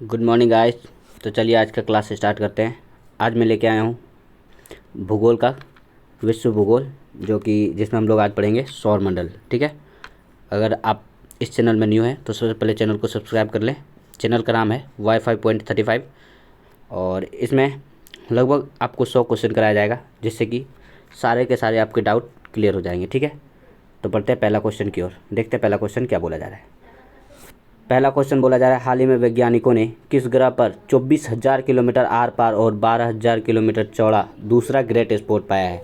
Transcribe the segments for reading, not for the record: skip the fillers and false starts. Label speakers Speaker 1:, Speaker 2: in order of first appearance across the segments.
Speaker 1: Good morning guys. तो चलिए आज का क्लास स्टार्ट करते हैं। आज मैं लेके आया हूँ भूगोल का, विश्व भूगोल, जो कि जिसमें हम लोग आज पढ़ेंगे सौर मंडल। ठीक है। अगर आप इस चैनल में न्यू हैं तो सबसे पहले चैनल को सब्सक्राइब कर लें। चैनल का नाम है Y5.35 और इसमें लगभग आपको 100 क्वेश्चन कराया जाएगा, जिससे कि सारे के सारे आपके डाउट क्लियर हो जाएंगे। ठीक है। तो पढ़ते हैं पहला क्वेश्चन की ओर। देखते हैं पहला क्वेश्चन क्या बोला जा रहा है। पहला क्वेश्चन बोला जा रहा है, हाल ही में वैज्ञानिकों ने किस ग्रह पर 24,000 किलोमीटर आर पार और 12,000 किलोमीटर चौड़ा दूसरा ग्रेट स्पॉट पाया है?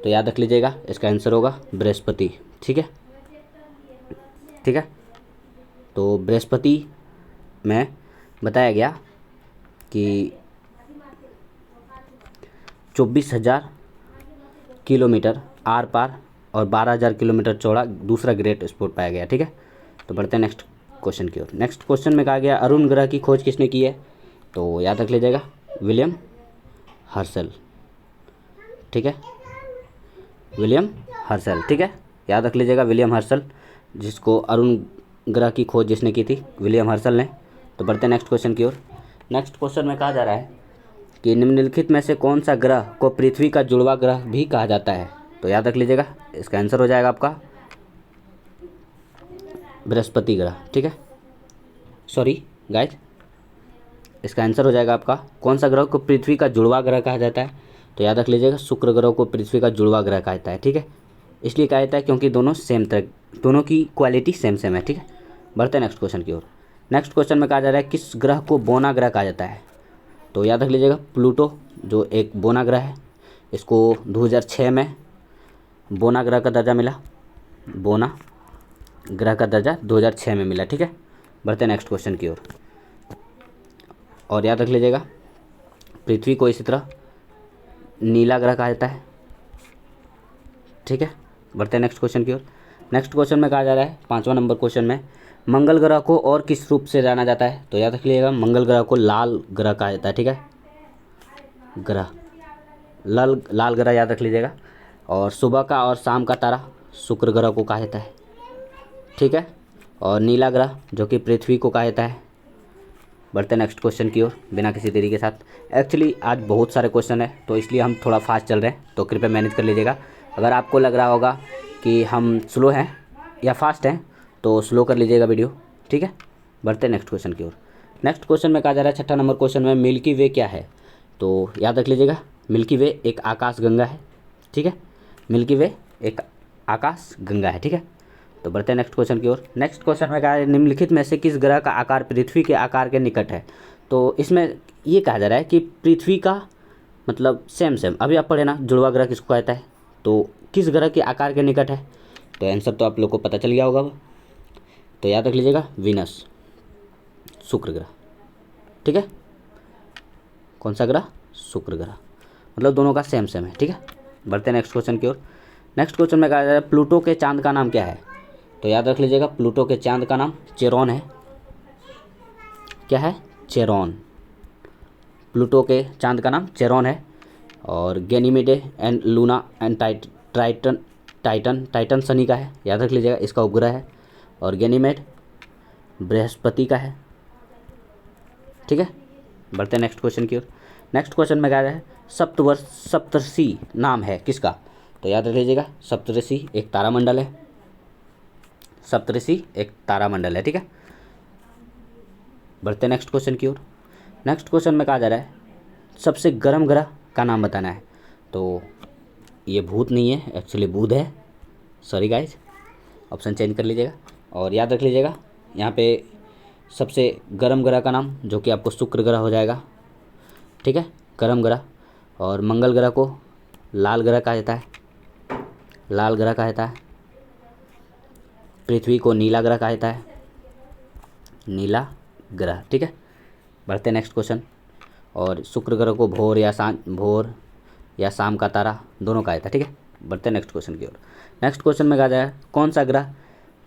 Speaker 1: तो याद रख लीजिएगा, इसका आंसर होगा बृहस्पति। ठीक है। ठीक है। तो बृहस्पति में बताया गया कि 24,000 किलोमीटर आर पार और 12,000 किलोमीटर चौड़ा दूसरा ग्रेट स्पॉट पाया गया। ठीक है। तो बढ़ते हैं नेक्स्ट क्वेश्चन की ओर। नेक्स्ट क्वेश्चन में कहा गया, अरुण ग्रह की खोज किसने की है? तो याद रख लीजिएगा, विलियम हर्शल। ठीक है। William Herschel. ठीक है। याद रख लीजिएगा, विलियम हर्शल, जिसको अरुण ग्रह की खोज जिसने की थी, विलियम हर्शल ने। तो बढ़ते हैं नेक्स्ट क्वेश्चन की ओर। नेक्स्ट क्वेश्चन में कहा जा रहा है कि निम्नलिखित में से कौन सा ग्रह को पृथ्वी का जुड़वा ग्रह भी कहा जाता है? तो याद रख लीजिएगा, इसका आंसर हो जाएगा आपका बृहस्पति ग्रह। ठीक है। सॉरी गाइज, इसका आंसर हो जाएगा आपका, कौन सा ग्रह को पृथ्वी का जुड़वा ग्रह कहा जाता है? तो याद रख लीजिएगा, शुक्र ग्रह को पृथ्वी का जुड़वा ग्रह कहा जाता है। ठीक है। इसलिए कहा जाता है क्योंकि दोनों सेम तरह, दोनों की क्वालिटी सेम सेम है। ठीक है। बढ़ते हैं नेक्स्ट क्वेश्चन की ओर। नेक्स्ट क्वेश्चन में कहा जा रहा है, किस ग्रह को बोना ग्रह कहा जाता है? तो याद रख लीजिएगा, प्लूटो जो एक बोना ग्रह है, इसको 2006 में बोना ग्रह का दर्जा मिला। बोना ग्रह का दर्जा 2006 में मिला। ठीक है। बढ़ते हैं नेक्स्ट क्वेश्चन की ओर। और याद रख लीजिएगा, पृथ्वी को इसी तरह नीला ग्रह कहा जाता है। ठीक है। बढ़ते हैं नेक्स्ट क्वेश्चन की ओर। नेक्स्ट क्वेश्चन में कहा जा रहा है, 5वां नंबर क्वेश्चन में, मंगल ग्रह को और किस रूप से जाना जाता है? तो याद रख लीजिएगा, मंगल ग्रह को लाल ग्रह कहा जाता है। ठीक है। ग्रह लाल लाल ग्रह याद रख लीजिएगा। और सुबह का और शाम का तारा शुक्र ग्रह को कहा जाता है। ठीक है। और नीला ग्रह जो कि पृथ्वी को कहा जाता है। बढ़ते हैं नेक्स्ट क्वेश्चन की ओर बिना किसी देरी के साथ। एक्चुअली आज बहुत सारे क्वेश्चन है, तो इसलिए हम थोड़ा फास्ट चल रहे हैं, तो कृपया मैनेज कर लीजिएगा। अगर आपको लग रहा होगा कि हम स्लो हैं या फास्ट हैं तो स्लो कर लीजिएगा वीडियो। ठीक है। बढ़ते हैं नेक्स्ट क्वेश्चन की ओर। नेक्स्ट क्वेश्चन में कहा जा रहा है, 6ठा नंबर क्वेश्चन में, मिल्की वे क्या है? तो याद रख लीजिएगा, मिल्की वे एक आकाश गंगा है। ठीक है। मिल्की वे एक आकाश गंगा है। ठीक है। तो बढ़ते हैं नेक्स्ट क्वेश्चन की ओर। नेक्स्ट क्वेश्चन में कहा है, निम्नलिखित में से किस ग्रह का आकार पृथ्वी के आकार के निकट है? तो इसमें ये कहा जा रहा है कि पृथ्वी का मतलब सेम सेम, अभी आप पढ़े ना, जुड़वा ग्रह किसको कहता है, तो किस ग्रह के आकार के निकट है? तो आंसर तो आप लोग को पता चल गया होगा। तो याद रख लीजिएगा, वीनस, शुक्र ग्रह। ठीक है। कौन सा ग्रह? शुक्र ग्रह। मतलब दोनों का सेम सेम है। ठीक है। बढ़ते हैं नेक्स्ट क्वेश्चन की ओर। नेक्स्ट क्वेश्चन में कहा जा रहा है, प्लूटो के चांद का नाम क्या है? तो याद रख लीजिएगा, प्लूटो के चांद का नाम चेरोन है। क्या है? चेरोन। प्लूटो के चांद का नाम चेरोन है। और Ganymede and Luna and Titan Titan Titan शनि का है, याद रख लीजिएगा, इसका उपग्रह है। और गैनीमेड बृहस्पति का है। ठीक है। बढ़ते हैं नेक्स्ट क्वेश्चन की ओर। नेक्स्ट क्वेश्चन में कहा है, सप्तर्षि नाम है किसका? तो याद रख लीजिएगा, सप्तर्षि एक तारामंडल है। सप्तर्षि एक तारामंडल है। ठीक है। बढ़ते हैं नेक्स्ट क्वेश्चन की ओर। नेक्स्ट क्वेश्चन में कहा जा रहा है, सबसे गर्म ग्रह का नाम बताना है। तो ये भूत नहीं है, एक्चुअली बुध है। सॉरी गाइज, ऑप्शन चेंज कर लीजिएगा। और याद रख लीजिएगा, यहाँ पे सबसे गर्म ग्रह का नाम जो कि आपको शुक्र ग्रह हो जाएगा। ठीक है। गर्म ग्रह। और मंगल ग्रह को लाल ग्रह कहा जाता है। लाल ग्रह कहा जाता है। पृथ्वी को नीला ग्रह कहा जाता है। नीला ग्रह। ठीक है। बढ़ते हैं नेक्स्ट क्वेश्चन। और शुक्र ग्रह को भोर या शाम का तारा दोनों कहा जाता है। ठीक है। बढ़ते हैं नेक्स्ट क्वेश्चन की ओर। नेक्स्ट क्वेश्चन में कहा जाए, कौन सा ग्रह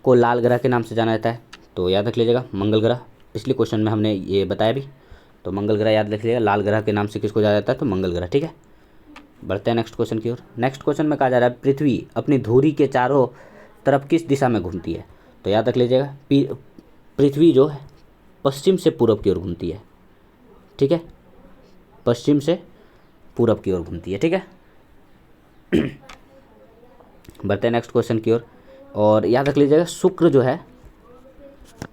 Speaker 1: को लाल ग्रह के नाम से जाना जाता है? तो याद रख लीजिएगा, मंगल ग्रह। पिछले क्वेश्चन में हमने ये बताया भी। तो मंगल ग्रह याद रख लीजिएगा, लाल ग्रह के नाम से किसको जाना जाता है? तो मंगल ग्रह। ठीक है। बढ़ते हैं नेक्स्ट क्वेश्चन की ओर। नेक्स्ट क्वेश्चन में कहा जा रहा है, पृथ्वी अपनी धुरी के चारों तरफ किस दिशा में घूमती है? तो याद रख लीजिएगा, पृथ्वी जो है पश्चिम से पूरब की ओर घूमती है, ठीक है, पश्चिम से पूरब की ओर घूमती है, ठीक है। बढ़ते हैं नेक्स्ट क्वेश्चन की ओर। और याद रख लीजिएगा शुक्र जो है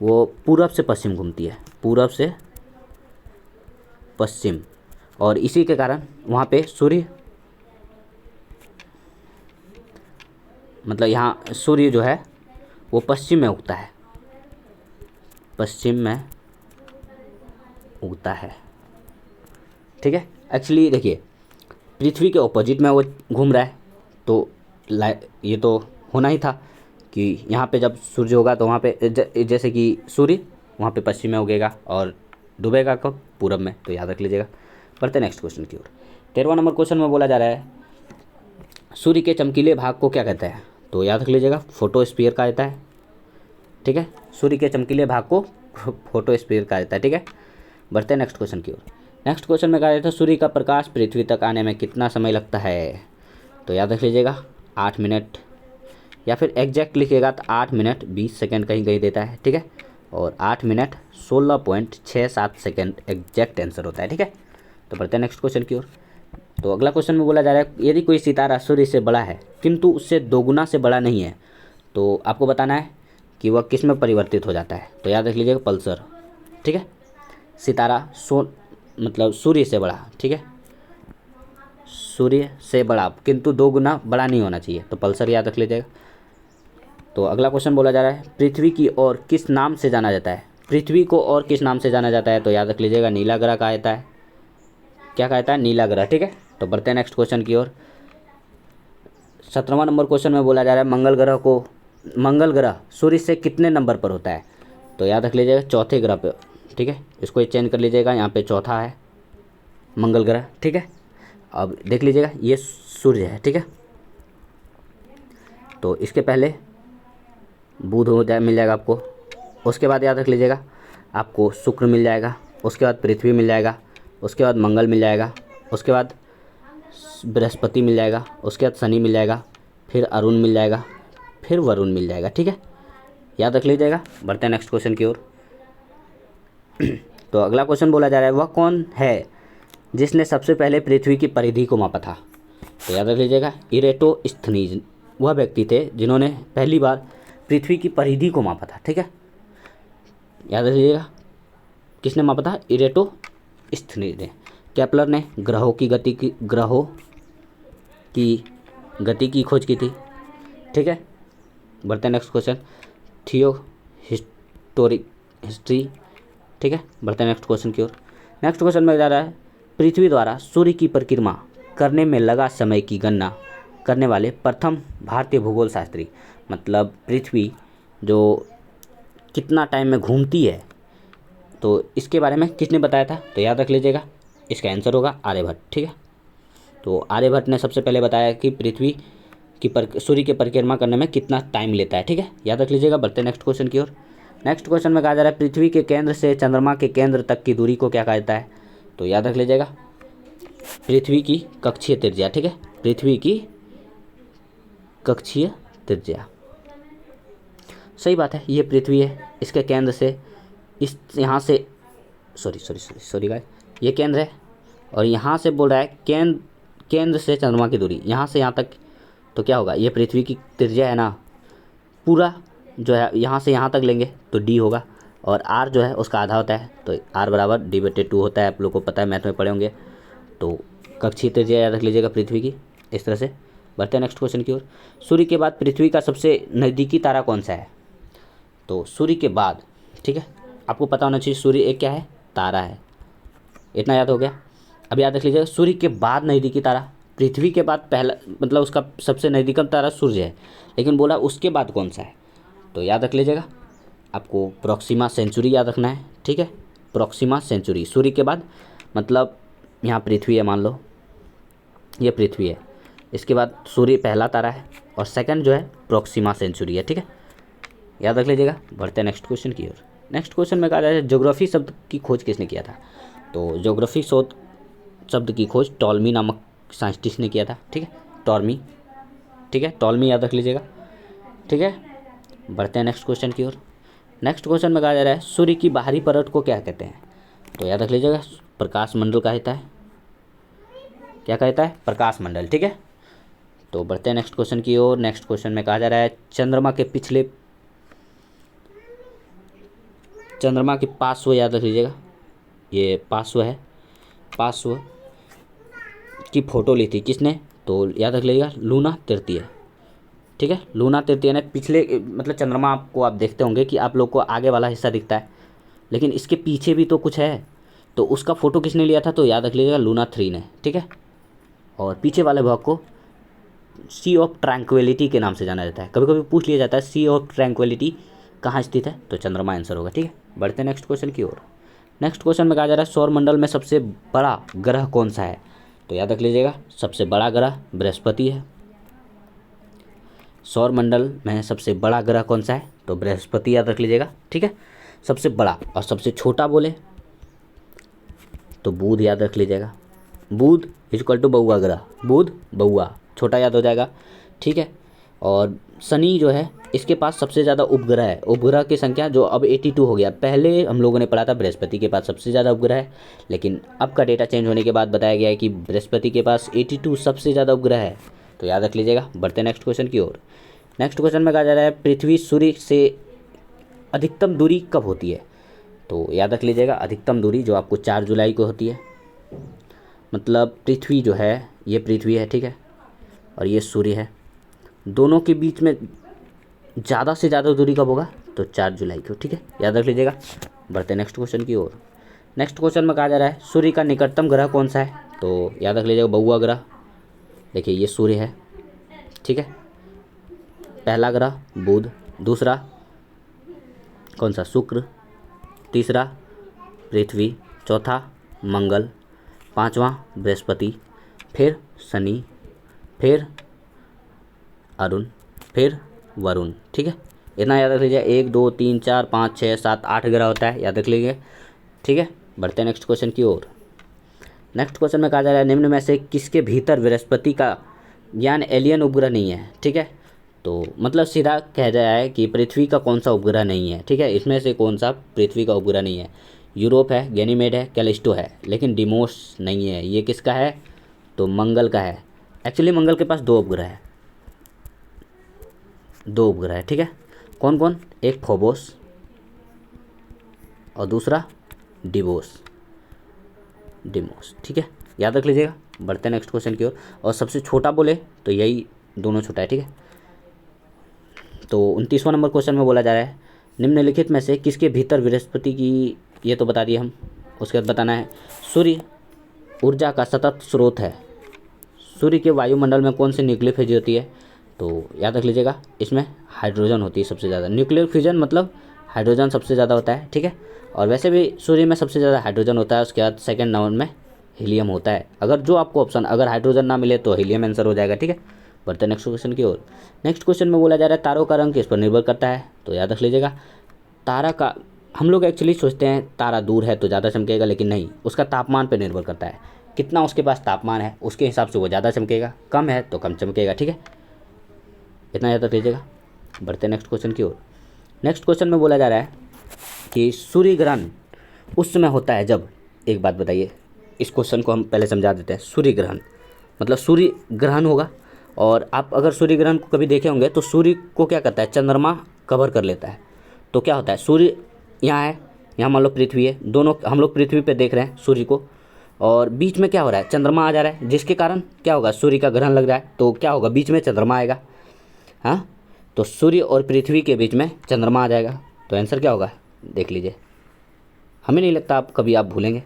Speaker 1: वो पूरब से पश्चिम घूमती है, पूरब से पश्चिम, और इसी के कारण वहाँ पे सूर्य, मतलब यहाँ सूर्य जो है वो पश्चिम में उगता है, पश्चिम में उगता है, ठीक है। एक्चुअली देखिए पृथ्वी के ऑपोजिट में वो घूम रहा है, तो ये तो होना ही था कि यहाँ पे जब सूर्य होगा तो वहाँ पे जैसे कि सूर्य वहाँ पे पश्चिम में उगेगा और डूबेगा कब, पूरब में, तो याद रख लीजिएगा। बढ़ते नेक्स्ट क्वेश्चन की ओर। 13वां नंबर क्वेश्चन में बोला जा रहा है सूर्य के चमकीले भाग को क्या कहते हैं, तो याद रख लीजिएगा फोटोस्फीयर कहा जाता है, ठीक है। सूर्य के चमकीले भाग को फोटोस्फीयर कहा जाता है, ठीक है। बढ़ते हैं नेक्स्ट क्वेश्चन की ओर। नेक्स्ट क्वेश्चन में कहा जाता है सूर्य का प्रकाश पृथ्वी तक आने में कितना समय लगता है, तो याद रख लीजिएगा 8 मिनट, या फिर एग्जैक्ट लिखिएगा तो 8 मिनट 20 सेकेंड कहीं कहीं देता है, ठीक है, और 8 मिनट 16.67 सेकेंड एग्जैक्ट आंसर होता है, ठीक है। तो बढ़ते हैं नेक्स्ट क्वेश्चन की ओर। तो अगला क्वेश्चन में बोला जा रहा है यदि कोई सितारा सूर्य से बड़ा है किंतु उससे दोगुना से बड़ा नहीं है, तो आपको बताना है कि वह किस में परिवर्तित हो जाता है, तो याद रख लीजिएगा पल्सर, ठीक है। सितारा मतलब सूर्य से बड़ा, ठीक है, सूर्य से बड़ा किंतु 2 गुना बड़ा नहीं होना चाहिए, तो पल्सर याद रख लीजिएगा। तो अगला क्वेश्चन बोला जा रहा है पृथ्वी की ओर किस नाम से जाना जाता है, पृथ्वी को और किस नाम से जाना जाता है, तो याद रख लीजिएगा नीला ग्रह कहा जाता है, क्या कहा जाता है, नीला ग्रह, ठीक है। तो बढ़ते हैं नेक्स्ट क्वेश्चन की ओर। 17वां नंबर क्वेश्चन में बोला जा रहा है मंगल ग्रह सूर्य से कितने नंबर पर होता है, तो याद रख लीजिएगा चौथे ग्रह पे, ठीक है, इसको चेंज कर लीजिएगा, यहाँ पे चौथा है मंगल ग्रह, ठीक है। अब देख लीजिएगा ये सूर्य है, ठीक है, तो इसके पहले बुध मिल जाएगा आपको, उसके बाद याद रख लीजिएगा आपको शुक्र मिल जाएगा, उसके बाद पृथ्वी मिल जाएगा, उसके बाद मंगल मिल जाएगा, उसके बाद बृहस्पति मिल जाएगा, उसके बाद शनि मिल जाएगा, फिर अरुण मिल जाएगा, फिर वरुण मिल जाएगा, ठीक है, याद रख लीजिएगा। बढ़ते हैं नेक्स्ट क्वेश्चन की ओर। तो अगला क्वेश्चन बोला जा रहा है वह कौन है जिसने सबसे पहले पृथ्वी की परिधि को मापा था, तो याद रख लीजिएगा इरेटोस्थनीज वह व्यक्ति थे जिन्होंने पहली बार पृथ्वी की परिधि को मापा था, ठीक है, याद रख लीजिएगा किसने मापा था, इरेटोस्थनीज ने। केपलर ने ग्रहों की गति की खोज की थी, ठीक है। बढ़ते हैं नेक्स्ट क्वेश्चन हिस्ट्री, ठीक है। बढ़ते हैं नेक्स्ट क्वेश्चन की ओर। नेक्स्ट क्वेश्चन में जा रहा है पृथ्वी द्वारा सूर्य की परिक्रमा करने में लगा समय की गणना करने वाले प्रथम भारतीय भूगोल शास्त्री, मतलब पृथ्वी जो कितना टाइम में घूमती है तो इसके बारे में किसने बताया था, तो याद रख लीजिएगा इसका आंसर होगा आर्यभट्ट, ठीक है। तो आर्यभट्ट ने सबसे पहले बताया कि पृथ्वी की सूर्य की परिक्रमा करने में कितना टाइम लेता है, ठीक है, याद रख लीजिएगा। बढ़ते हैं नेक्स्ट क्वेश्चन की ओर। नेक्स्ट क्वेश्चन में कहा जा रहा है पृथ्वी के केंद्र से चंद्रमा के केंद्र तक की दूरी को क्या कहा जाता है, तो याद रख लीजिएगा पृथ्वी की कक्षीय त्रिज्या, ठीक है, पृथ्वी की कक्षीय त्रिज्या, सही बात है, ये पृथ्वी है, इसके केंद्र से इस यहाँ से सॉरी गाइस, ये केंद्र है और यहाँ से बोल रहा है केंद्र से चंद्रमा की दूरी यहाँ से यहाँ तक, तो क्या होगा, ये पृथ्वी की त्रिज्या है ना, पूरा जो है यहाँ से यहाँ तक लेंगे तो d होगा, और r जो है उसका आधा होता है, तो r बराबर d/2 होता है, आप लोग को पता है, मैथ में पढ़े होंगे। तो कक्षीय त्रिज्या याद रख लीजिएगा पृथ्वी की, इस तरह से। बढ़ते हैं नेक्स्ट क्वेश्चन की ओर। सूर्य के बाद पृथ्वी का सबसे नज़दीकी तारा कौन सा है, तो सूर्य के बाद, ठीक है, आपको पता होना चाहिए सूर्य एक क्या है, तारा है, इतना याद हो गया। अब याद रख लीजिएगा सूर्य के बाद नज़दीकी तारा, पृथ्वी के बाद पहला मतलब उसका सबसे नज़दीकतम तारा सूर्य है, लेकिन बोला उसके बाद कौन सा है, तो याद रख लीजिएगा आपको प्रॉक्सिमा सेंचुरी याद रखना है, ठीक है, प्रॉक्सिमा सेंचुरी सूर्य के बाद, मतलब यहाँ पृथ्वी है, मान लो ये पृथ्वी है, इसके बाद सूर्य पहला तारा है और सेकंड जो है प्रॉक्सिमा सेंचुरी है, ठीक है, याद रख लीजिएगा। बढ़ते हैं नेक्स्ट क्वेश्चन की ओर। नेक्स्ट क्वेश्चन में कहा जाता है ज्योग्राफी शब्द की खोज किसने किया था, तो ज्योग्राफी शब्द की खोज टॉलमी नामक साइंटिस्ट ने किया था, ठीक है, टॉलमी, ठीक है, टॉलमी याद रख लीजिएगा, ठीक है। बढ़ते हैं नेक्स्ट क्वेश्चन की ओर। नेक्स्ट क्वेश्चन में कहा जा रहा है सूर्य की बाहरी परत को क्या कहते हैं? तो याद रख लीजिएगा, प्रकाश मंडल कहता है। क्या कहता है? प्रकाश मंडल। ठीक है, तो बढ़ते हैं नेक्स्ट क्वेश्चन की ओर। नेक्स्ट क्वेश्चन में कहा जा रहा है चंद्रमा के पार्श्व, याद रख लीजिएगा, ये पार्श्व है, पार्श्व की फोटो ली थी किसने? तो याद रख लीजिएगा लूना तृतीय। ठीक है, लूना तृतीय ने पिछले, मतलब चंद्रमा को आप देखते होंगे कि आप लोग को आगे वाला हिस्सा दिखता है, लेकिन इसके पीछे भी तो कुछ है, तो उसका फोटो किसने लिया था? तो याद रख लीजिएगा लूना 3 ने। ठीक है, और पीछे वाले भाग को सी ऑफ ट्रैंक्विलिटी के नाम से जाना जाता है। कभी कभी पूछ लिया जाता है सी ऑफ ट्रैंक्विलिटी कहाँ स्थित है? तो चंद्रमा आंसर होगा। ठीक है, बढ़ते हैं नेक्स्ट क्वेश्चन की ओर। नेक्स्ट क्वेश्चन में कहा जा रहा है सौरमंडल में सबसे बड़ा ग्रह कौन सा है? तो याद रख लीजिएगा सबसे बड़ा ग्रह बृहस्पति है। सौरमंडल में सबसे बड़ा ग्रह कौन सा है? तो बृहस्पति याद रख लीजिएगा। ठीक है, सबसे बड़ा। और सबसे छोटा बोले तो बुध याद रख लीजिएगा। बुध इक्वल टू बउआ ग्रह, बुध बउआ, छोटा याद हो जाएगा। ठीक है, और शनि जो है इसके पास सबसे ज़्यादा उपग्रह है। उपग्रह की संख्या जो अब 82 हो गया। पहले हम लोगों ने पढ़ा था बृहस्पति के पास सबसे ज़्यादा उपग्रह है, लेकिन अब का डेटा चेंज होने के बाद बताया गया है कि बृहस्पति के पास 82 सबसे ज़्यादा उपग्रह है। तो याद रख लीजिएगा। बढ़ते हैं नेक्स्ट क्वेश्चन की ओर। नेक्स्ट क्वेश्चन में कहा जा रहा है पृथ्वी सूर्य से अधिकतम दूरी कब होती है? तो याद रख लीजिएगा अधिकतम दूरी जो आपको 4 जुलाई को होती है। मतलब पृथ्वी जो है, ये पृथ्वी है, ठीक है, और ये सूर्य है, दोनों के बीच में ज़्यादा से ज़्यादा दूरी कब होगा? तो 4 जुलाई को। ठीक है, याद रख लीजिएगा। बढ़ते नेक्स्ट क्वेश्चन की ओर। नेक्स्ट क्वेश्चन में कहा जा रहा है सूर्य का निकटतम ग्रह कौन सा है? तो याद रख लीजिएगा बउआ ग्रह। देखिए ये सूर्य है, ठीक है, पहला ग्रह बुध, दूसरा कौन सा? शुक्र, तीसरा पृथ्वी, चौथा मंगल, पांचवा बृहस्पति, फिर शनि, फिर अरुण, फिर वरुण। ठीक है, इतना याद रख लीजिए। 1 2 3 4 5 6 7 8 ग्रह होता है, याद रख लीजिए। ठीक है, बढ़ते हैं नेक्स्ट क्वेश्चन की ओर। नेक्स्ट क्वेश्चन में कहा जा रहा है निम्न में से किसके भीतर बृहस्पति का ज्ञान एलियन उपग्रह नहीं है? ठीक है, तो मतलब सीधा कह रहा है कि पृथ्वी का कौन सा उपग्रह नहीं है। ठीक है, इसमें से कौन सा पृथ्वी का उपग्रह नहीं है? यूरोप है, गैनीमेड है, कैलिस्टो है, लेकिन डिमोस नहीं है। ये किसका है? तो मंगल का है। एक्चुअली मंगल के पास 2 उपग्रह है, 2 उपग्रह है। ठीक है, कौन कौन? एक फोबोस और दूसरा डिमोस। ठीक है, याद रख लीजिएगा। बढ़ते हैं नेक्स्ट क्वेश्चन की ओर। और सबसे छोटा बोले तो यही दोनों छोटा है। ठीक है, तो 29वां नंबर क्वेश्चन में बोला जा रहा है निम्नलिखित में से किसके भीतर बृहस्पति की, ये तो बता दिए हम, उसके बाद बताना है सूर्य ऊर्जा का सतत स्रोत है। सूर्य के वायुमंडल में कौन सी न्यूक्लियर फ्यूजन होती है? तो याद रख लीजिएगा इसमें हाइड्रोजन होती है सबसे ज़्यादा। न्यूक्लियर फ्यूजन मतलब हाइड्रोजन सबसे ज़्यादा होता है। ठीक है, और वैसे भी सूर्य में सबसे ज़्यादा हाइड्रोजन होता है, उसके बाद सेकंड नंबर में हीलियम होता है। अगर जो आपको ऑप्शन, अगर हाइड्रोजन ना मिले तो हीलियम आंसर हो जाएगा। ठीक है, बढ़ते नेक्स्ट क्वेश्चन की ओर। नेक्स्ट क्वेश्चन में बोला जा रहा है तारों का रंग किस पर निर्भर करता है? तो याद रख लीजिएगा तारा का, हम लोग एक्चुअली सोचते हैं तारा दूर है तो ज़्यादा चमकेगा, लेकिन नहीं, उसका तापमान पर निर्भर करता है। कितना उसके पास तापमान है उसके हिसाब से वो ज़्यादा चमकेगा, कम है तो कम चमकेगा। ठीक है, इतना याद रख लीजिएगा। बढ़ते नेक्स्ट क्वेश्चन की ओर। नेक्स्ट क्वेश्चन में बोला जा रहा है कि सूर्य ग्रहण उस समय होता है जब, एक बात बताइए, इस क्वेश्चन को हम पहले समझा देते हैं। सूर्य ग्रहण मतलब सूर्य ग्रहण होगा, और आप अगर सूर्य ग्रहण को कभी देखे होंगे तो सूर्य को क्या करता है? चंद्रमा कवर कर लेता है। तो क्या होता है? सूर्य यहाँ है, यहाँ मान लो पृथ्वी है, दोनों हम लोग पृथ्वी पे देख रहे हैं सूर्य को, और बीच में क्या हो रहा है? चंद्रमा आ जा रहा है, जिसके कारण क्या होगा? सूर्य का ग्रहण लग रहा है, तो क्या होगा? बीच में चंद्रमा आएगा। हाँ, तो सूर्य और पृथ्वी के बीच में चंद्रमा आ जाएगा, तो आंसर क्या होगा? देख लीजिए, हमें नहीं लगता आप भूलेंगे।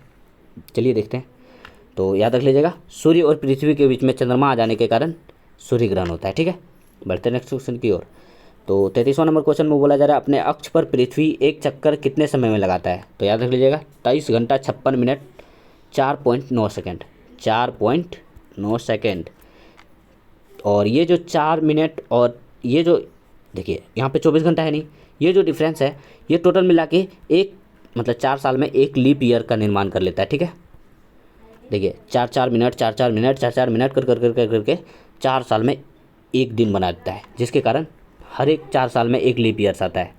Speaker 1: चलिए देखते हैं। तो याद रख लीजिएगा सूर्य और पृथ्वी के बीच में चंद्रमा आ जाने के कारण सूर्य ग्रहण होता है। ठीक है, बढ़ते नेक्स्ट क्वेश्चन की ओर। तो 33वां नंबर क्वेश्चन में बोला जा रहा है अपने अक्ष पर पृथ्वी एक चक्कर कितने समय में लगाता है? तो याद रख लीजिएगा 23 घंटा 56 मिनट 4.9 सेकेंड, 4.9 सेकेंड। और ये जो 4 मिनट और ये जो, देखिए यहाँ पे 24 घंटा है नहीं, ये जो डिफरेंस है ये टोटल मिला के एक, मतलब 4 साल में एक लीप ईयर का निर्माण कर लेता है। ठीक है, देखिए 4-4 मिनट 4-4 मिनट 4-4 मिनट करके 4 साल में एक दिन बना देता है, जिसके कारण हर एक 4 साल में एक लीप ईयर्स आता है।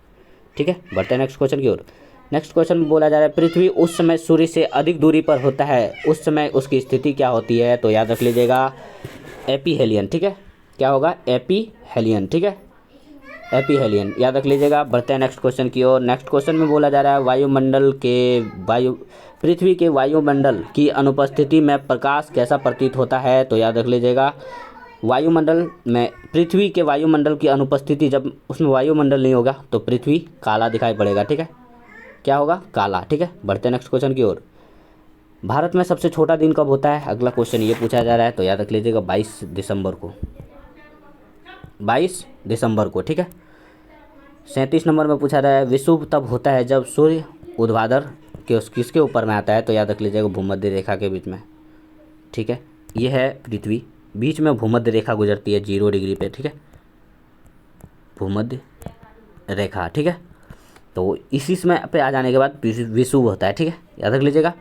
Speaker 1: ठीक है, बढ़ते हैं नेक्स्ट क्वेश्चन की ओर। नेक्स्ट क्वेश्चन में बोला जा रहा है पृथ्वी उस समय सूर्य से अधिक दूरी पर होता है, उस समय उसकी स्थिति क्या होती है? तो याद रख लीजिएगा एपीहेलियन, ठीक है, क्या होगा? एपीहेलियन, ठीक है, एपीहेलियन याद रख लीजिएगा। बढ़ते हैं नेक्स्ट क्वेश्चन की ओर। नेक्स्ट क्वेश्चन में बोला जा रहा है पृथ्वी के वायुमंडल की अनुपस्थिति में प्रकाश कैसा प्रतीत होता है? तो याद रख लीजिएगा वायुमंडल में, पृथ्वी के वायुमंडल की अनुपस्थिति, जब उसमें वायुमंडल नहीं होगा तो पृथ्वी काला दिखाई पड़ेगा, ठीक है, क्या होगा? काला, ठीक है। बढ़ते हैं नेक्स्ट क्वेश्चन की ओर। भारत में सबसे छोटा दिन कब होता है? अगला क्वेश्चन ये पूछा जा रहा है, तो याद रख लीजिएगा 22 दिसंबर को, 22 दिसंबर को, ठीक है। 37 नंबर में पूछा रहा है विषुव तब होता है जब सूर्य ऊर्ध्वाधर के किसके ऊपर में आता है? तो याद रख लीजिएगा भूमध्य रेखा के बीच में, ठीक है। ये है पृथ्वी, बीच में भूमध्य रेखा गुजरती है 0 डिग्री पे, ठीक है, भूमध्य रेखा, ठीक है। तो इसी समय पे आ जाने के बाद विषुव होता है, ठीक है, याद रख लीजिएगा।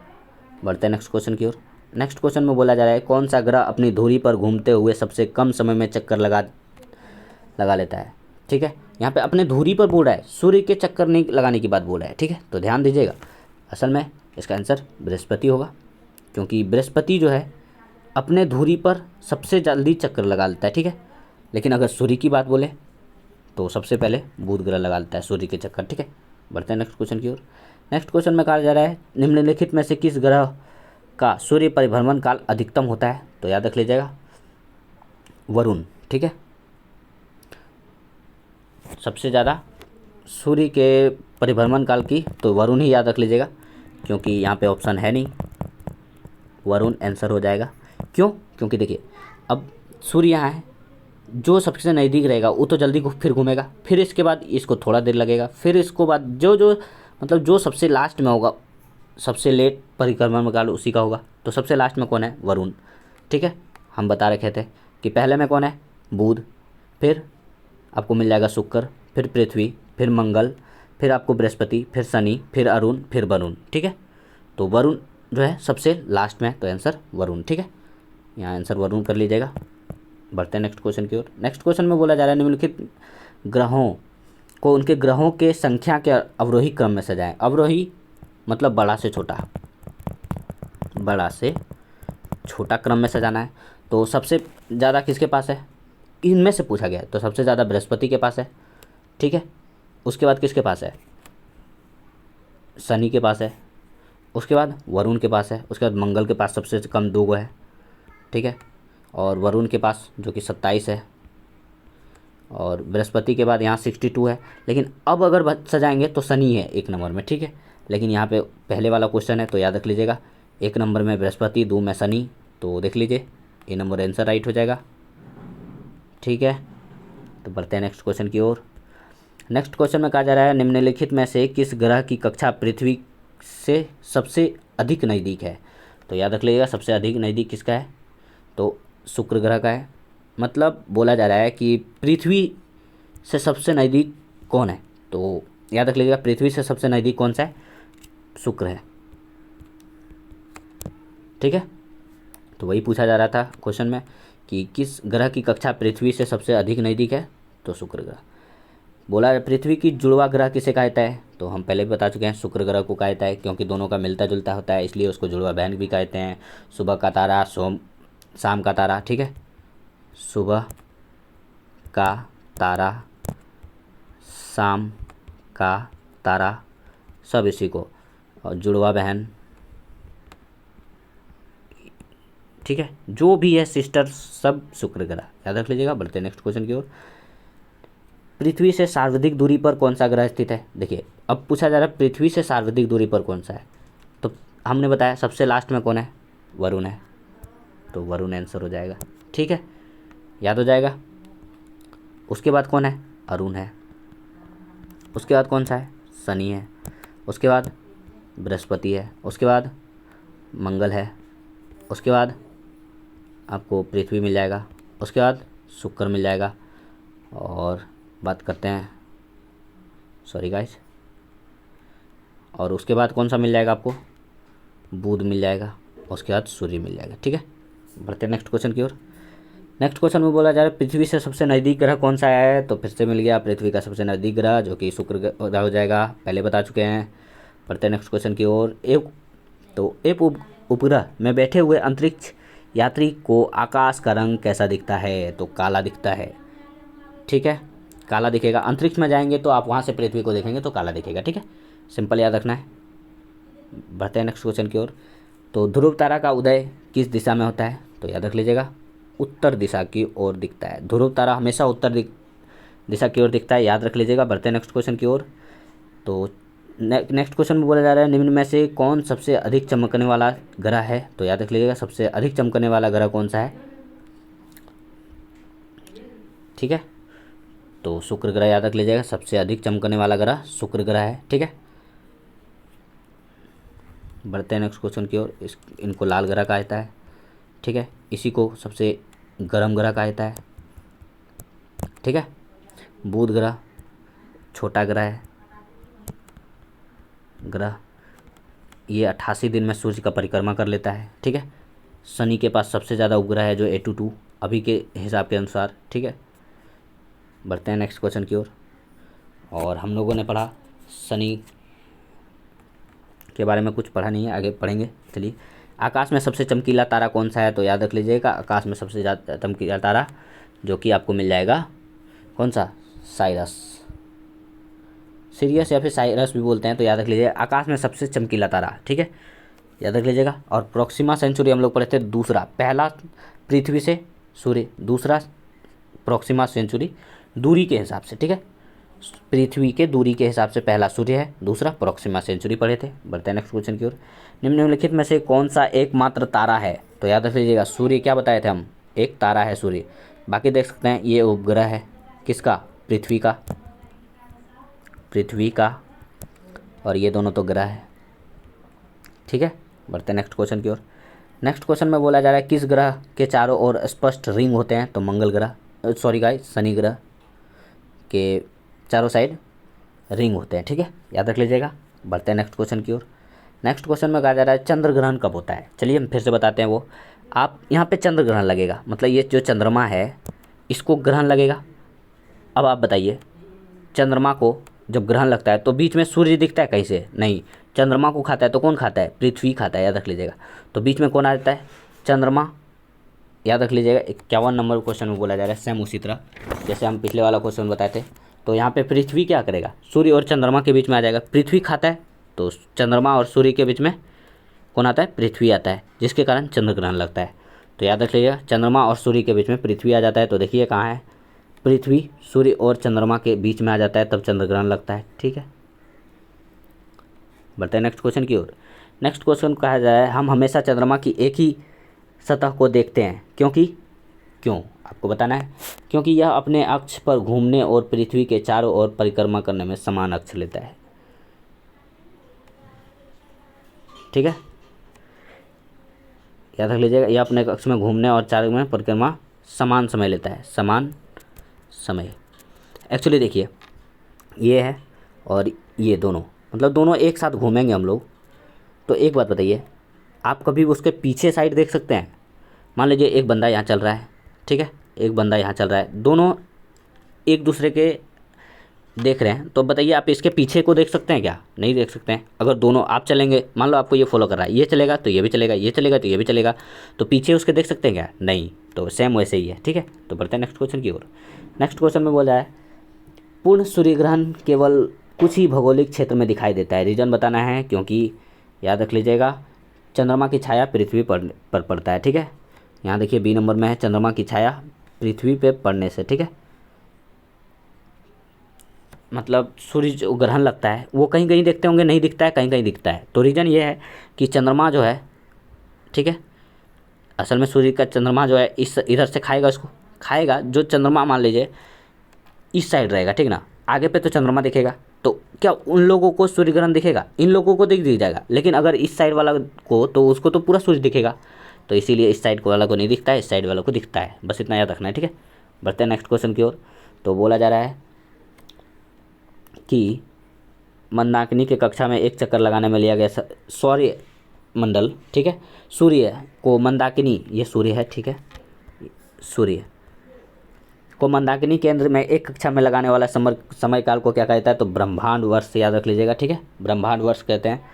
Speaker 1: बढ़ते हैं नेक्स्ट क्वेश्चन की ओर। नेक्स्ट क्वेश्चन में बोला जा रहा है कौन सा ग्रह अपनी धुरी पर घूमते हुए सबसे कम समय में चक्कर लगा लेता है? ठीक है, यहाँ पे अपने धुरी पर बोल रहा है, सूर्य के चक्कर नहीं लगाने की बात बोल रहा है, ठीक है। तो ध्यान दीजिएगा, असल में इसका आंसर बृहस्पति होगा, क्योंकि बृहस्पति जो है अपने धुरी पर सबसे जल्दी चक्कर लगा लेता है, ठीक है। लेकिन अगर सूर्य की बात बोले तो सबसे पहले बुध ग्रह लगा लेता है सूर्य के चक्कर, ठीक है। बढ़ते हैं नेक्स्ट क्वेश्चन की ओर। नेक्स्ट क्वेश्चन में कहा जा रहा है निम्नलिखित में से किस ग्रह का सूर्य परिभ्रमण काल अधिकतम होता है? तो याद रख लीजिएगा वरुण, ठीक है, सबसे ज़्यादा सूर्य के परिभ्रमण काल की तो वरुण ही याद रख लीजिएगा, क्योंकि यहाँ पे ऑप्शन है नहीं, वरुण आंसर हो जाएगा। क्यों? क्योंकि देखिए अब सूर्य यहाँ है, जो सबसे नज़दीक रहेगा वो तो जल्दी फिर घूमेगा, फिर इसके बाद इसको थोड़ा देर लगेगा, फिर इसको बाद जो सबसे लास्ट में होगा, सबसे लेट परिक्रमण काल उसी का होगा। तो सबसे लास्ट में कौन है? वरुण, ठीक है। हम बता रखे थे कि पहले में कौन है? बुध, फिर आपको मिल जाएगा शुक्र, फिर पृथ्वी, फिर मंगल, फिर आपको बृहस्पति, फिर शनि, फिर अरुण, फिर वरुण, ठीक है। तो वरुण जो है सबसे लास्ट में, तो आंसर वरुण, ठीक है, यहाँ आंसर वरुण कर लीजिएगा। बढ़ते हैं नेक्स्ट क्वेश्चन की ओर। नेक्स्ट क्वेश्चन में बोला जा रहा है निम्नलिखित ग्रहों को उनके ग्रहों के संख्या के अवरोही क्रम में सजाएं। अवरोही मतलब बड़ा से छोटा क्रम में सजाना है। तो सबसे ज़्यादा किसके पास है? इनमें से पूछा गया है, तो सबसे ज़्यादा बृहस्पति के पास है, ठीक है। उसके बाद किसके पास है? शनि के पास है, उसके बाद वरुण के पास है, उसके बाद मंगल के पास सबसे कम 2 है, ठीक है, और वरुण के पास जो कि 27 है, और बृहस्पति के बाद यहाँ 62 है। लेकिन अब अगर सजाएंगे तो शनि है 1 नंबर में, ठीक है। लेकिन यहाँ पे पहले वाला क्वेश्चन है, तो याद रख लीजिएगा 1 नंबर में बृहस्पति, 2 में शनि, तो देख लीजिए ए नंबर आंसर राइट हो जाएगा, ठीक है। तो बढ़ते हैं नेक्स्ट क्वेश्चन की ओर। नेक्स्ट क्वेश्चन में कहा जा रहा है निम्नलिखित में से किस ग्रह की कक्षा पृथ्वी से सबसे अधिक नज़दीक है? तो याद रख लीजिएगा सबसे अधिक नज़दीक किसका है? तो शुक्र ग्रह का है। मतलब बोला जा रहा है कि पृथ्वी से सबसे नज़दीक कौन है? तो याद रख लीजिएगा पृथ्वी से सबसे नज़दीक कौन सा है? शुक्र है, ठीक है। तो वही पूछा जा रहा था क्वेश्चन में कि किस ग्रह की कक्षा पृथ्वी से सबसे अधिक नज़दीक है? तो शुक्र ग्रह। बोला पृथ्वी की जुड़वा ग्रह किसे कहता है? तो हम पहले भी बता चुके हैं शुक्र ग्रह को कहता है, क्योंकि दोनों का मिलता जुलता होता है, इसलिए उसको जुड़वा बहन भी कहते हैं। सुबह का तारा, शाम का तारा, ठीक है, सुबह का तारा, शाम का तारा, सब इसी को, और जुड़वा बहन, ठीक है, जो भी है सिस्टर, सब शुक्र ग्रह, याद रख लीजिएगा। बढ़ते हैं नेक्स्ट क्वेश्चन की ओर। पृथ्वी से सर्वाधिक दूरी पर कौन सा ग्रह स्थित है? देखिए अब पूछा जा रहा है पृथ्वी से सर्वाधिक दूरी पर कौन सा है, तो हमने बताया सबसे लास्ट में कौन है? वरुण है, तो वरुण आंसर हो जाएगा, ठीक है, याद हो जाएगा। उसके बाद कौन है? अरुण है, उसके बाद कौन सा है? शनि है, उसके बाद बृहस्पति है, उसके बाद मंगल है, उसके बाद आपको पृथ्वी मिल जाएगा, उसके बाद शुक्र मिल जाएगा, और बात करते हैं, सॉरी गाइस, और उसके बाद कौन सा मिल जाएगा आपको? बुध मिल जाएगा, उसके बाद सूर्य मिल जाएगा, ठीक है। बढ़ते हैं नेक्स्ट क्वेश्चन की ओर। नेक्स्ट क्वेश्चन में बोला जा रहा है पृथ्वी से सबसे नज़दीक ग्रह कौन सा है, तो फिर से मिल गया पृथ्वी का सबसे नज़दीक ग्रह जो कि शुक्र ग्रह हो जाएगा, पहले बता चुके हैं। बढ़ते हैं नेक्स्ट क्वेश्चन की ओर। एक उपग्रह में बैठे हुए अंतरिक्ष यात्री को आकाश का रंग कैसा दिखता है, तो काला दिखता है। ठीक है, काला दिखेगा। अंतरिक्ष में जाएंगे तो आप वहाँ से पृथ्वी को देखेंगे तो काला दिखेगा। ठीक है, सिंपल याद रखना है। बढ़ते हैं नेक्स्ट क्वेश्चन की ओर। तो ध्रुव तारा का उदय किस दिशा में होता है, तो याद रख लीजिएगा उत्तर दिशा की ओर दिखता है। ध्रुव तारा हमेशा उत्तर दिशा की ओर दिखता है, याद रख लीजिएगा। बढ़ते हैं नेक्स्ट क्वेश्चन की ओर। तो नेक्स्ट क्वेश्चन में बोला जा रहा है निम्न में से कौन सबसे अधिक चमकने वाला ग्रह है, तो याद रख लीजिएगा सबसे अधिक चमकने वाला ग्रह कौन सा है। ठीक है, तो शुक्र ग्रह याद रख लीजिएगा, सबसे अधिक चमकने वाला ग्रह शुक्र ग्रह है। ठीक है, बढ़ते हैं नेक्स्ट क्वेश्चन की ओर। इनको लाल ग्रह कहा जाता है। ठीक है, इसी को सबसे गर्म ग्रह कहा जाता है। ठीक है, बुध ग्रह छोटा ग्रह है। ग्रह ये 88 दिन में सूर्य का परिक्रमा कर लेता है। ठीक है, शनि के पास सबसे ज़्यादा उपग्रह है जो A22 अभी के हिसाब के अनुसार। ठीक है, बढ़ते हैं नेक्स्ट क्वेश्चन की ओर। और हम लोगों ने पढ़ा शनि के बारे में, कुछ पढ़ा नहीं है, आगे पढ़ेंगे। चलिए, आकाश में सबसे चमकीला तारा कौन सा है, तो याद रख लीजिएगा आकाश में सबसे ज़्यादा चमकीला तारा जो कि आपको मिल जाएगा कौन सा, साइरस, सीरियस या फिर साइरस भी बोलते हैं, तो याद रख लीजिए आकाश में सबसे चमकीला तारा। ठीक है, याद रख लीजिएगा। और प्रोक्सिमा सेंचुरी हम लोग पढ़े थे दूसरा, पहला पृथ्वी से सूर्य, दूसरा प्रोक्सिमा सेंचुरी दूरी के हिसाब से। ठीक है, पृथ्वी के दूरी के हिसाब से पहला सूर्य है, दूसरा प्रोक्सिमा सेंचुरी पढ़े थे। बढ़ते हैं नेक्स्ट क्वेश्चन की ओर। निम्नलिखित में से कौन सा एकमात्र तारा है, तो याद रख लीजिएगा सूर्य क्या बताए थे हम, एक तारा है सूर्य। बाकी देख सकते हैं ये उपग्रह है किसका, पृथ्वी का, और ये दोनों तो ग्रह है। ठीक है, बढ़ते हैं नेक्स्ट क्वेश्चन की ओर। नेक्स्ट क्वेश्चन में बोला जा रहा है किस ग्रह के चारों ओर स्पष्ट रिंग होते हैं, तो मंगल ग्रह, सॉरी गाइस, शनि ग्रह के चारों साइड रिंग होते हैं। ठीक है, याद रख लीजिएगा। बढ़ते हैं नेक्स्ट क्वेश्चन की ओर। नेक्स्ट क्वेश्चन में कहा जा रहा है चंद्र ग्रहण कब होता है। चलिए हम फिर से बताते हैं वो। आप यहाँ पे चंद्र ग्रहण लगेगा, मतलब ये जो चंद्रमा है इसको ग्रहण लगेगा। अब आप बताइए, चंद्रमा को जब ग्रहण लगता है तो बीच में सूर्य दिखता है कहीं से, नहीं। चंद्रमा को खाता है तो कौन खाता है, पृथ्वी खाता है, याद रख लीजिएगा। तो बीच में कौन आ जाता है, चंद्रमा, याद रख लीजिएगा। 51 नंबर क्वेश्चन में बोला जा रहा है सेम उसी तरह जैसे हम पिछले वाला क्वेश्चन बताए थे। तो यहाँ पे पृथ्वी क्या करेगा, सूर्य और चंद्रमा के बीच में आ जाएगा, पृथ्वी खाता है तो चंद्रमा और सूर्य के बीच में कौन आता है, पृथ्वी आता है, जिसके कारण चंद्र ग्रहण लगता है। तो याद रख लीजिएगा चंद्रमा और सूर्य के बीच में पृथ्वी आ जाता है। तो देखिए कहाँ है, पृथ्वी सूर्य और चंद्रमा के बीच में आ जाता है, तब चंद्र ग्रहण लगता है। ठीक है, बढ़ते हैं नेक्स्ट क्वेश्चन की ओर। नेक्स्ट क्वेश्चन कहा जाए हम हमेशा चंद्रमा की एक ही सतह को देखते हैं क्यों आपको बताना है, क्योंकि यह अपने अक्ष पर घूमने और पृथ्वी के चारों ओर परिक्रमा करने में समान अक्ष लेता है। ठीक है, याद रख लीजिएगा, यह अपने अक्ष में घूमने और चारों में परिक्रमा समान समय लेता है, समान समय। एक्चुअली देखिए ये है और ये दोनों, मतलब दोनों एक साथ घूमेंगे हम लोग। तो एक बात बताइए, आप कभी उसके पीछे साइड देख सकते हैं। मान लीजिए एक बंदा यहाँ चल रहा है, ठीक है, एक बंदा यहाँ चल रहा है, दोनों एक दूसरे के देख रहे हैं, तो बताइए आप इसके पीछे को देख सकते हैं क्या, नहीं देख सकते हैं। अगर दोनों आप चलेंगे, मान लो आपको ये फॉलो कर रहा है, ये चलेगा तो ये भी चलेगा, ये चलेगा तो ये भी चलेगा, तो पीछे उसके देख सकते हैं क्या, नहीं। तो सेम वैसे ही है। ठीक है, तो बढ़ते हैं नेक्स्ट क्वेश्चन की ओर। नेक्स्ट क्वेश्चन में बोला है पूर्ण सूर्य ग्रहण केवल कुछ ही भौगोलिक क्षेत्र में दिखाई देता है, रीजन बताना है, क्योंकि याद रख लीजिएगा चंद्रमा की छाया पृथ्वी पर पड़ता है। ठीक है, यहाँ देखिए बी नंबर में है चंद्रमा की छाया पृथ्वी पे पड़ने से। ठीक है, मतलब सूर्य जो ग्रहण लगता है वो कहीं कहीं देखते होंगे, नहीं दिखता है, कहीं कहीं दिखता है। तो रीज़न ये है कि चंद्रमा जो है, ठीक है, असल में सूर्य का चंद्रमा जो है इस इधर से खाएगा, उसको खाएगा। जो चंद्रमा मान लीजिए इस साइड रहेगा, ठीक ना, आगे पे तो चंद्रमा दिखेगा, तो क्या उन लोगों को सूर्य ग्रहण दिखेगा, इन लोगों को दिख जाएगा, लेकिन अगर इस साइड वाला को तो उसको तो पूरा सूर्य दिखेगा। तो इसीलिए इस साइड वाला को नहीं दिखता है, इस साइड वाला को दिखता है, बस इतना याद रखना है। ठीक है, बढ़ते हैं नेक्स्ट क्वेश्चन की ओर। तो बोला जा रहा है कि मंदाकिनी के कक्षा में एक चक्कर लगाने में लिया गया सौर्य मंडल, ठीक है, सूर्य को मंदाकिनी, ये सूर्य है, ठीक है, सूर्य को मंदाकिनी केंद्र में एक कक्षा में लगाने वाला समय काल को क्या कहता है? तो ब्रह्मांड वर्ष से याद रख लीजिएगा, ठीक है, ब्रह्मांड वर्ष कहते हैं।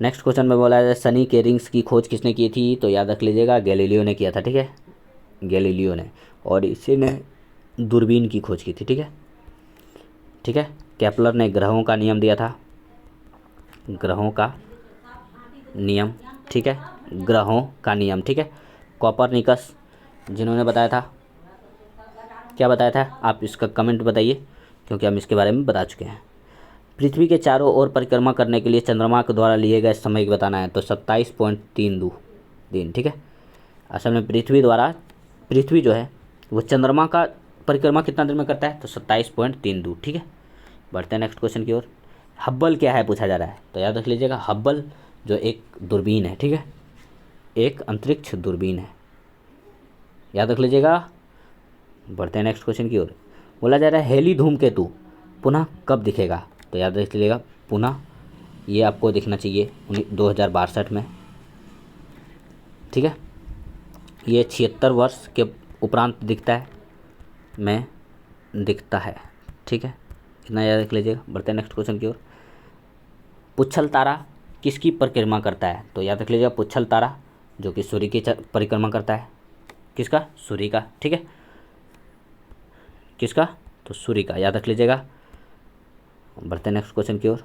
Speaker 1: नेक्स्ट क्वेश्चन में बोला जाए शनि के रिंग्स की खोज किसने की थी? तो याद रख लीजिएगा गैलीलियो ने किया था, ठीक है, गैलीलियो ने, और इसी ने दूरबीन की खोज की थी, ठीक है, ठीक है। केपलर ने ग्रहों का नियम दिया था, ग्रहों का नियम, ठीक है, ग्रहों का नियम, ठीक है। कोपरनिकस जिन्होंने बताया था, क्या बताया था? आप इसका कमेंट बताइए, क्योंकि हम इसके बारे में बता चुके हैं। पृथ्वी के चारों ओर परिक्रमा करने के लिए चंद्रमा के द्वारा लिए गए समय बताना है, तो 27.32 दिन, ठीक है। असल में पृथ्वी जो है वो चंद्रमा का परिक्रमा कितना दिन में करता है? तो 27.32, ठीक है। बढ़ते हैं नेक्स्ट क्वेश्चन की ओर। हब्बल क्या है पूछा जा रहा है, तो याद रख लीजिएगा हब्बल जो एक दूरबीन है, ठीक है, एक अंतरिक्ष दूरबीन है, याद रख लीजिएगा। बढ़ते हैं नेक्स्ट क्वेश्चन की ओर। बोला जा रहा है हेली धूमकेतु पुनः कब दिखेगा? तो याद रख लीजिएगा पुनः ये आपको दिखना चाहिए 2062 में, ठीक है। ये 76 वर्ष के उपरांत दिखता है, ठीक है, इतना याद रख लीजिएगा। बढ़ते हैं नेक्स्ट क्वेश्चन की ओर। पुच्छल तारा किसकी परिक्रमा करता है? तो याद रख लीजिएगा पुच्छल तारा जो कि सूर्य की परिक्रमा करता है। किसका? सूर्य का, ठीक है, किसका? तो सूर्य का, याद रख लीजिएगा। बढ़ते हैं नेक्स्ट क्वेश्चन की ओर।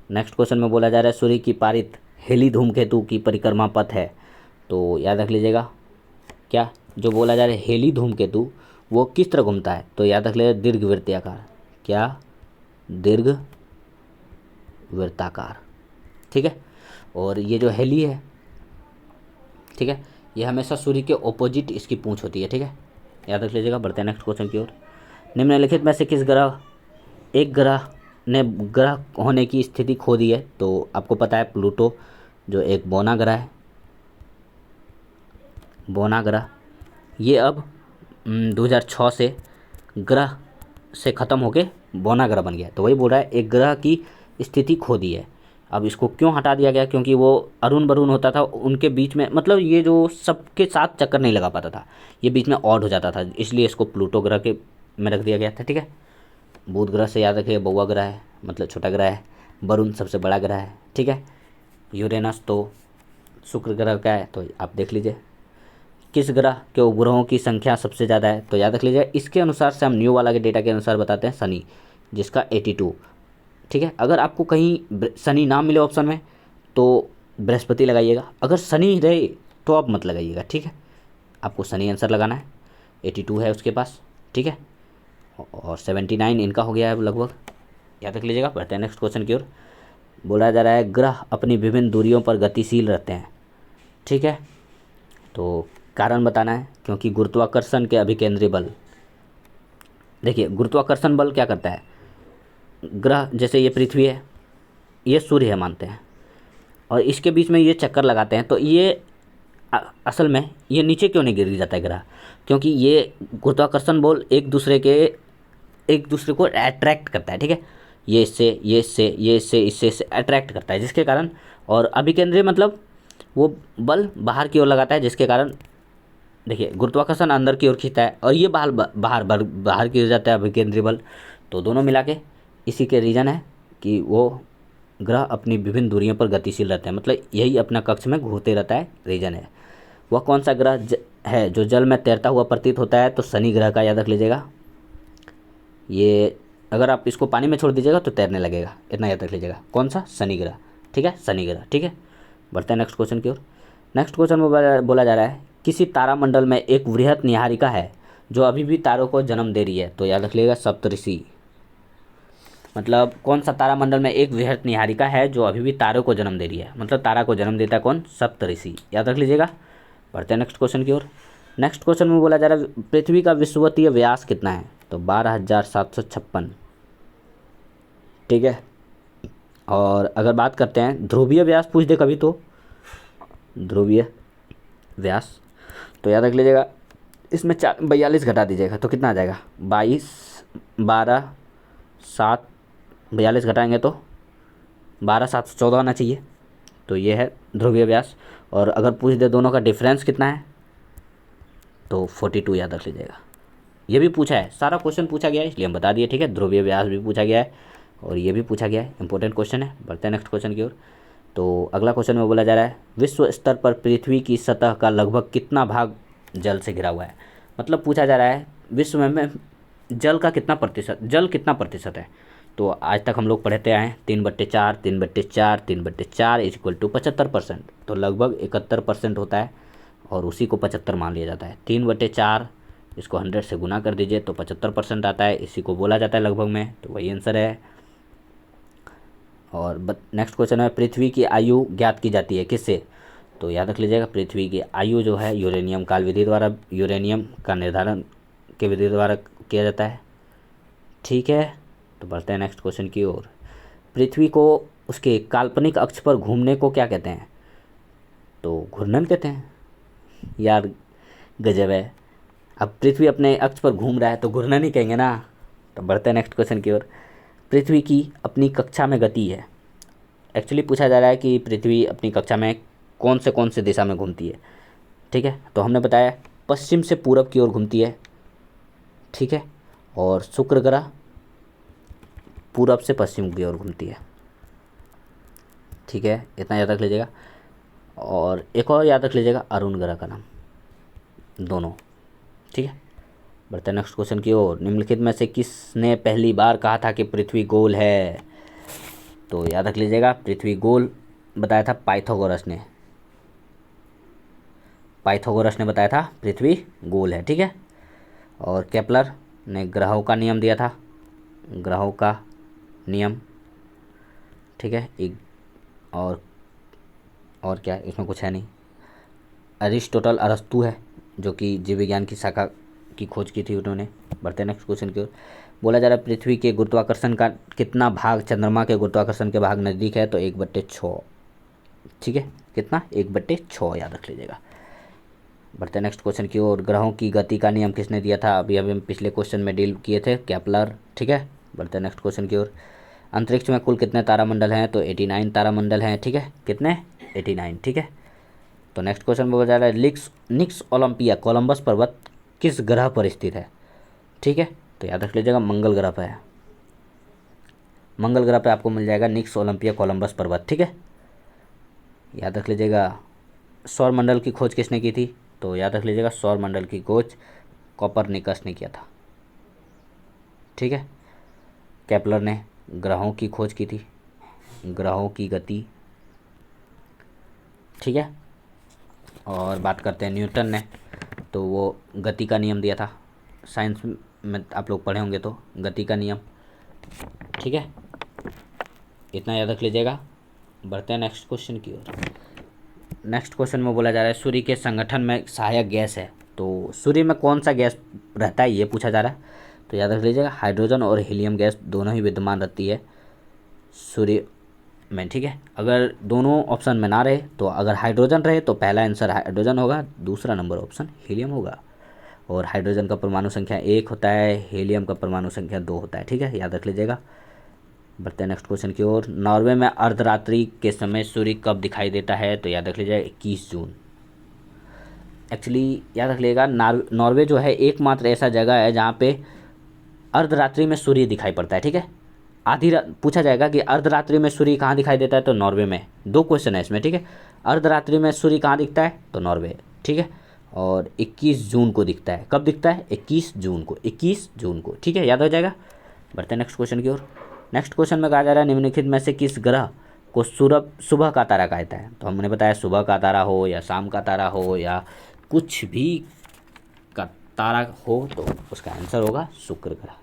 Speaker 1: नेक्स्ट क्वेश्चन में बोला जा रहा है सूर्य की पारित हेली धूमकेतु की परिक्रमा पथ है, तो याद रख लीजिएगा क्या जो बोला जा रहा है हेली धूमकेतु वो किस तरह घूमता है? तो याद रख लीजिएगा दीर्घवृत्ताकार, क्या? दीर्घवृत्ताकार, ठीक है। और ये जो हेली है, ठीक है, ये हमेशा सूर्य के ऑपोजिट इसकी पूंछ होती है, ठीक है, याद रख लीजिएगा। बढ़ते हैं नेक्स्ट क्वेश्चन की ओर। निम्नलिखित में से किस एक ग्रह ने ग्रह होने की स्थिति खो दी है? तो आपको पता है प्लूटो जो एक बौना ग्रह है, बौना ग्रह, ये अब 2006 से ग्रह से ख़त्म होके बौना ग्रह बन गया। तो वही बोल रहा है एक ग्रह की स्थिति खो दी है। अब इसको क्यों हटा दिया गया? क्योंकि वो अरुण बरुण होता था, उनके बीच में मतलब ये जो सबके साथ चक्कर नहीं लगा पाता था, ये बीच में ऑड हो जाता था, इसलिए इसको प्लूटो ग्रह के में रख दिया गया था, ठीक है। बुध ग्रह से याद रखिए बौआ ग्रह है, मतलब छोटा ग्रह है, वरुण सबसे बड़ा ग्रह है, ठीक है। यूरेनस तो शुक्र ग्रह का है, तो आप देख लीजिए। किस ग्रह के उपग्रहों की संख्या सबसे ज़्यादा है? तो याद रख लीजिए इसके अनुसार से हम न्यू वाला के डेटा के अनुसार बताते हैं शनि, जिसका 82, ठीक है। अगर आपको कहीं शनि ना मिले ऑप्शन में तो बृहस्पति लगाइएगा, अगर शनि रहे तो आप मत लगाइएगा, ठीक है, आपको शनि आंसर लगाना है। 82 है उसके पास, ठीक है, और 79 इनका हो गया है लगभग, याद रख लीजिएगा। बढ़ते हैं नेक्स्ट क्वेश्चन की ओर। बोला जा रहा है ग्रह अपनी विभिन्न दूरियों पर गतिशील रहते हैं, ठीक है, तो कारण बताना है, क्योंकि गुरुत्वाकर्षण के अभिकेंद्री बल, देखिए गुरुत्वाकर्षण बल क्या करता है, ग्रह जैसे ये पृथ्वी है, ये सूर्य है मानते हैं, और इसके बीच में ये चक्कर लगाते हैं, तो ये असल में ये नीचे क्यों नहीं गिर जाता है ग्रह? क्योंकि ये गुरुत्वाकर्षण बल एक दूसरे को अट्रैक्ट करता है, ठीक है, ये इससे अट्रैक्ट करता है, जिसके कारण, और अभिकेंद्री मतलब वो बल बाहर की ओर लगाता है, जिसके कारण देखिए गुरुत्वाकर्षण अंदर की ओर खींचता है और ये बाहर की ओर जाता है अभिकेंद्री बल, तो दोनों मिला के इसी के रीज़न है कि वो ग्रह अपनी विभिन्न दूरियों पर गतिशील रहते हैं, मतलब यही अपना कक्ष में घूमते रहता है, रीजन है। वह कौन सा ग्रह है जो जल में तैरता हुआ प्रतीत होता है? तो शनि ग्रह का, याद रख लीजिएगा। ये अगर आप इसको पानी में छोड़ दीजिएगा तो तैरने लगेगा, इतना याद रख लीजिएगा। कौन सा? शनि ग्रह, ठीक है, शनि ग्रह, ठीक है। बढ़ते हैं नेक्स्ट क्वेश्चन की ओर। नेक्स्ट क्वेश्चन में बोला जा रहा है किसी तारामंडल में एक वृहत निहारिका है जो अभी भी तारों को जन्म दे रही है? तो याद रख लीजिएगा सप्तऋषि, मतलब कौन सा तारामंडल में एक वृहत निहारिका है जो अभी भी तारों को जन्म दे रही है, मतलब तारा को जन्म देता है कौन? सप्तऋषि, याद रख लीजिएगा। बढ़ते हैं नेक्स्ट क्वेश्चन की ओर। नेक्स्ट क्वेश्चन में बोला जा रहा है पृथ्वी का विषुवतीय व्यास कितना है? तो 12,756, ठीक है। और अगर बात करते हैं ध्रुवीय व्यास पूछ दे कभी, तो ध्रुवीय व्यास, तो याद रख लीजिएगा इसमें 42 घटा दीजिएगा तो कितना आ जाएगा? 22, 12, 7, 42 घटाएंगे तो 12,714 आना चाहिए, तो ये है ध्रुवीय व्यास। और अगर पूछ दे दोनों का डिफरेंस कितना है, तो 42 याद रख लीजिएगा। ये भी पूछा है, सारा क्वेश्चन पूछा गया है इसलिए हम बता दिए, ठीक है। ध्रुवीय व्यास भी पूछा गया है और ये भी पूछा गया है, इंपॉर्टेंट क्वेश्चन है। बढ़ते हैं नेक्स्ट क्वेश्चन की ओर। तो अगला क्वेश्चन में बोला जा रहा है विश्व स्तर पर पृथ्वी की सतह का लगभग कितना भाग जल से घिरा हुआ है। मतलब पूछा जा रहा है विश्व में जल का कितना प्रतिशत, जल कितना प्रतिशत है। तो आज तक हम लोग पढ़ते आए हैं 3/4, 3/4, 3/4 इज इक्वल टू 75%। तो लगभग 71% होता है और उसी को 75 मान लिया जाता है। 3/4 इसको 100 से गुना कर दीजिए तो 75% आता है, इसी को बोला जाता है लगभग में, तो वही आंसर है। और नेक्स्ट क्वेश्चन है पृथ्वी की आयु ज्ञात की जाती है किससे। तो याद रख लीजिएगा पृथ्वी की आयु जो है यूरेनियम काल विधि द्वारा, यूरेनियम का निर्धारण के विधि द्वारा किया जाता है, ठीक है। तो बढ़ते हैं नेक्स्ट क्वेश्चन की ओर। पृथ्वी को उसके काल्पनिक अक्ष पर घूमने को क्या कहते हैं। तो घूर्णन कहते हैं। यार गजब है, अब पृथ्वी अपने अक्ष पर घूम रहा है तो घूर्णन ही कहेंगे ना। तो बढ़ते हैं नेक्स्ट क्वेश्चन की ओर। पृथ्वी की अपनी कक्षा में गति है। एक्चुअली पूछा जा रहा है कि पृथ्वी अपनी कक्षा में कौन से दिशा में घूमती है, ठीक है। तो हमने बताया पश्चिम से पूरब की ओर घूमती है, ठीक है। और शुक्र ग्रह पूरब से पश्चिम की ओर घूमती है, ठीक है। इतना याद रख लीजिएगा। और एक और याद रख लीजिएगा अरुण ग्रह का नाम, दोनों, ठीक है। बढ़ते हैं नेक्स्ट क्वेश्चन की ओर। निम्नलिखित में से किसने पहली बार कहा था कि पृथ्वी गोल है। तो याद रख लीजिएगा पृथ्वी गोल बताया था पाइथागोरस ने, पाइथागोरस ने बताया था पृथ्वी गोल है, ठीक है। और केपलर ने ग्रहों का नियम दिया था, ग्रहों का नियम, ठीक है। एक और क्या इसमें कुछ है नहीं। अरिस्टोटल अरस्तु है जो कि जीव विज्ञान की शाखा की खोज की थी उन्होंने। बढ़ते हैं नेक्स्ट क्वेश्चन की ओर। बोला जा रहा है पृथ्वी के गुरुत्वाकर्षण का कितना भाग चंद्रमा के गुरुत्वाकर्षण के भाग नज़दीक है। तो 1/6, ठीक है। कितना, 1/6 याद रख लीजिएगा। बढ़ते हैं नेक्स्ट क्वेश्चन की ओर। ग्रहों की गति का नियम किसने दिया था। अभी हम पिछले क्वेश्चन में डील किए थे, केपलर, ठीक है। बढ़ते हैं नेक्स्ट क्वेश्चन की ओर। अंतरिक्ष में कुल कितने तारामंडल हैं। तो 89 तारामंडल हैं, ठीक है। कितने, 89, ठीक है। तो नेक्स्ट क्वेश्चन में बोला जा रहा है निक्स ओलंपिया कोलंबस पर्वत किस ग्रह पर स्थित है, ठीक है। तो याद रख लीजिएगा मंगल ग्रह पर है, मंगल ग्रह पे आपको मिल जाएगा निक्स ओलंपिया कोलंबस पर्वत, ठीक है। याद रख लीजिएगा सौर मंडल की खोज किसने की थी। तो याद रख लीजिएगा सौर मंडल की खोज कोपरनिकस ने किया था, ठीक है। केपलर ने ग्रहों की खोज की थी, ग्रहों की गति, ठीक है। और बात करते हैं न्यूटन ने, तो वो गति का नियम दिया था। साइंस में आप लोग पढ़े होंगे तो गति का नियम, ठीक है। इतना याद रख लीजिएगा। बढ़ते हैं नेक्स्ट क्वेश्चन की ओर। नेक्स्ट क्वेश्चन में बोला जा रहा है सूर्य के संगठन में सहायक गैस है। तो सूर्य में कौन सा गैस रहता है ये पूछा जा रहा है। तो याद रख लीजिएगा हाइड्रोजन और हीलियम गैस दोनों ही विद्यमान रहती है सूर्य में, ठीक है। अगर दोनों ऑप्शन में ना रहे तो अगर हाइड्रोजन रहे तो पहला आंसर हाइड्रोजन होगा, दूसरा नंबर ऑप्शन हीलियम होगा। और हाइड्रोजन का परमाणु संख्या 1 होता है, हीलियम का परमाणु संख्या 2 होता है, ठीक है। याद रख लीजिएगा। बढ़ते हैं नेक्स्ट क्वेश्चन की ओर। नॉर्वे में अर्धरात्रि के समय सूर्य कब दिखाई देता है। तो याद रख लीजिएगा 21 जून। एक्चुअली याद रख लीजिएगा नॉर्वे जो है एकमात्र ऐसा जगह है जहाँ पे अर्धरात्रि में सूर्य दिखाई पड़ता है, ठीक है। आधी रात पूछा जाएगा कि अर्धरात्रि में सूर्य कहाँ दिखाई देता है। तो नॉर्वे में। 2 क्वेश्चन है इसमें, ठीक है। अर्धरात्रि में सूर्य कहाँ दिखता है। तो नॉर्वे, ठीक है। और 21 जून को दिखता है। कब दिखता है, 21 जून को, 21 जून को, ठीक है। याद हो जाएगा। बढ़ते हैं नेक्स्ट क्वेश्चन की ओर। नेक्स्ट क्वेश्चन में कहा जा रहा है निम्नलिखित में से किस ग्रह को सुबह का तारा कहता है। तो हमने बताया सुबह का तारा हो या शाम का तारा हो या कुछ भी का तारा हो तो उसका आंसर होगा शुक्र ग्रह,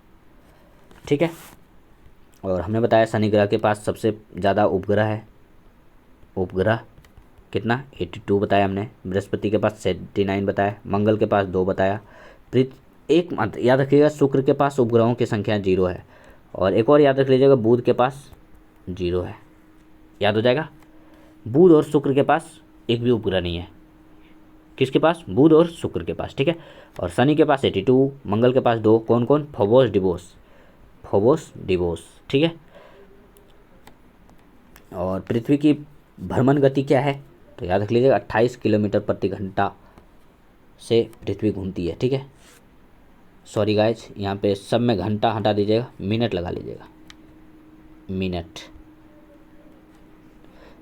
Speaker 1: ठीक है। और हमने बताया शनि ग्रह के पास सबसे ज़्यादा उपग्रह है, उपग्रह कितना, 82 बताया हमने। बृहस्पति के पास 79 बताया, मंगल के पास 2 बताया। एक मात्र याद रखिएगा शुक्र के पास उपग्रहों की संख्या 0 है। और एक और याद रख लीजिएगा बुध के पास 0 है, याद हो जाएगा। बुध और शुक्र के पास एक भी उपग्रह नहीं है। किसके पास, बुध और शुक्र के पास, ठीक है। और शनि के पास 82, मंगल के पास 2, कौन कौन, फोबोस डिवोस, ठीक है। और पृथ्वी की भ्रमण गति क्या है। तो याद रख लीजिएगा 28 किलोमीटर प्रति घंटा से पृथ्वी घूमती है, ठीक है। सॉरी गाइज, यहाँ पे सब में घंटा हटा दीजिएगा, मिनट लगा लीजिएगा। मिनट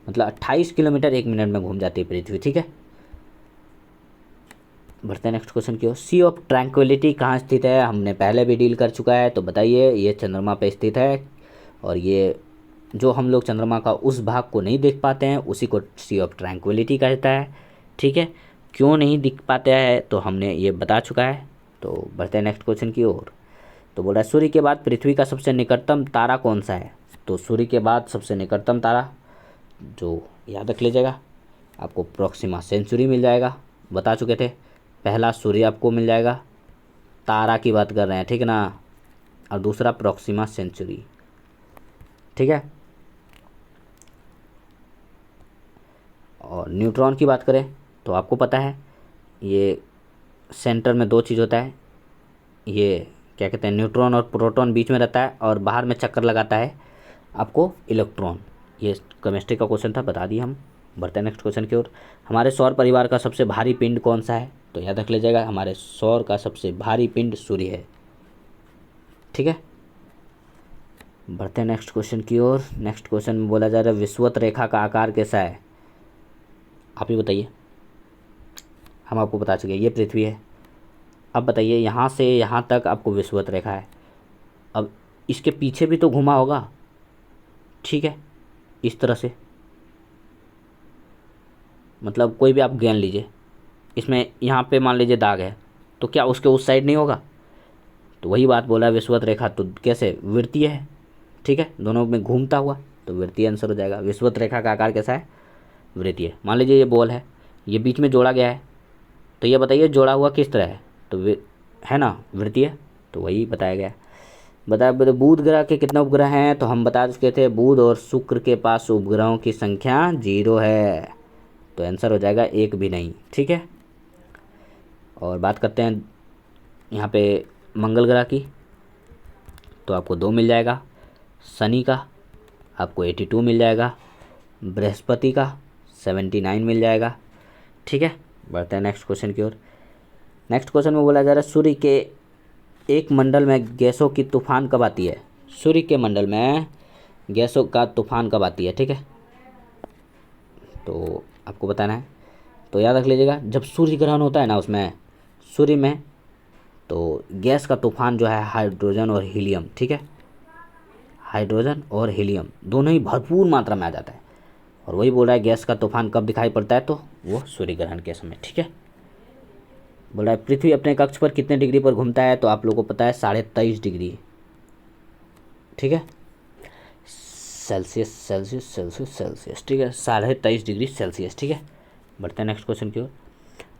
Speaker 1: मतलब 28 किलोमीटर 1 मिनट में घूम जाती है पृथ्वी, ठीक है। बढ़ते हैं नेक्स्ट क्वेश्चन की ओर। सी ऑफ ट्रैंक्विलिटी कहाँ स्थित है, हमने पहले भी डील कर चुका है, तो बताइए। ये चंद्रमा पे स्थित है, और ये जो हम लोग चंद्रमा का उस भाग को नहीं देख पाते हैं उसी को सी ऑफ ट्रैंक्विलिटी कहता है, ठीक है। क्यों नहीं दिख पाते हैं तो हमने ये बता चुका है। तो बढ़ते हैं नेक्स्ट क्वेश्चन की ओर। तो बोल रहा है सूर्य के बाद पृथ्वी का सबसे निकटतम तारा कौन सा है। तो सूर्य के बाद सबसे निकटतम तारा, जो याद रख लीजिएगा, आपको प्रोक्सिमा सेंचुरी मिल जाएगा, बता चुके थे। पहला सूर्य आपको मिल जाएगा, तारा की बात कर रहे हैं, ठीक है ना, और दूसरा प्रोक्सिमा सेंचुरी, ठीक है। और न्यूट्रॉन की बात करें तो आपको पता है ये सेंटर में दो चीज़ होता है, ये क्या कहते हैं, न्यूट्रॉन और प्रोटॉन बीच में रहता है, और बाहर में चक्कर लगाता है आपको इलेक्ट्रॉन। ये केमिस्ट्री का क्वेश्चन था, बता दिए हम। बढ़ते हैं नेक्स्ट क्वेश्चन की ओर। हमारे सौर परिवार का सबसे भारी पिंड कौन सा है। तो याद रख लीजिएगा, हमारे सौर का सबसे भारी पिंड सूर्य है, ठीक है। बढ़ते हैं नेक्स्ट क्वेश्चन की ओर। नेक्स्ट क्वेश्चन में बोला जा रहा है विषुवत रेखा का आकार कैसा है। आप ही बताइए, हम आपको बता चुके, ये पृथ्वी है। अब बताइए, यहाँ से यहाँ तक आपको विषुवत रेखा है, अब इसके पीछे भी तो घुमा होगा, ठीक है, इस तरह से। मतलब कोई भी आप ज्ञान लीजिए, इसमें यहाँ पे मान लीजिए दाग है, तो क्या उसके उस साइड नहीं होगा। तो वही बात बोला, विषुवत रेखा तो कैसे, वृत्तीय है, ठीक है, दोनों में घूमता हुआ, तो वृत्तीय आंसर हो जाएगा। विषुवत रेखा का आकार कैसा है, वृत्तीय। मान लीजिए ये बॉल है, ये बीच में जोड़ा गया है, तो ये बताइए जोड़ा हुआ किस तरह है, तो है ना, वृत्तीय, तो वही बताया गया है। बताया बुध ग्रह के कितने उपग्रह हैं, तो हम बता चुके थे बुध और शुक्र के पास उपग्रहों की संख्या 0 है, तो आंसर हो जाएगा एक भी नहीं, ठीक है। और बात करते हैं यहाँ पे मंगल ग्रह की, तो आपको 2 मिल जाएगा, शनि का आपको 82 मिल जाएगा, बृहस्पति का 79 मिल जाएगा, ठीक है। बढ़ते हैं नेक्स्ट क्वेश्चन की ओर। नेक्स्ट क्वेश्चन में बोला जा रहा है सूर्य के एक मंडल में गैसों की तूफान कब आती है। सूर्य के मंडल में गैसों का तूफान कब आती है, ठीक है, तो आपको बताना है। तो याद रख लीजिएगा, जब सूर्य ग्रहण होता है ना, उसमें सूर्य में तो गैस का तूफान जो है हाइड्रोजन और हीलियम, ठीक है, हाइड्रोजन और हीलियम दोनों ही भरपूर मात्रा में आ जाता है, और वही बोल रहा है गैस का तूफान कब दिखाई पड़ता है, तो वो सूर्य ग्रहण के समय, ठीक है। बोल रहा है पृथ्वी अपने कक्ष पर कितने डिग्री पर घूमता है, तो आप लोगों को पता है 23.5 डिग्री, ठीक है, सेल्सियस सेल्सियस सेल्सियस सेल्सियस, ठीक है, 23.5 डिग्री सेल्सियस, ठीक है। बढ़ते हैं नेक्स्ट क्वेश्चन की ओर।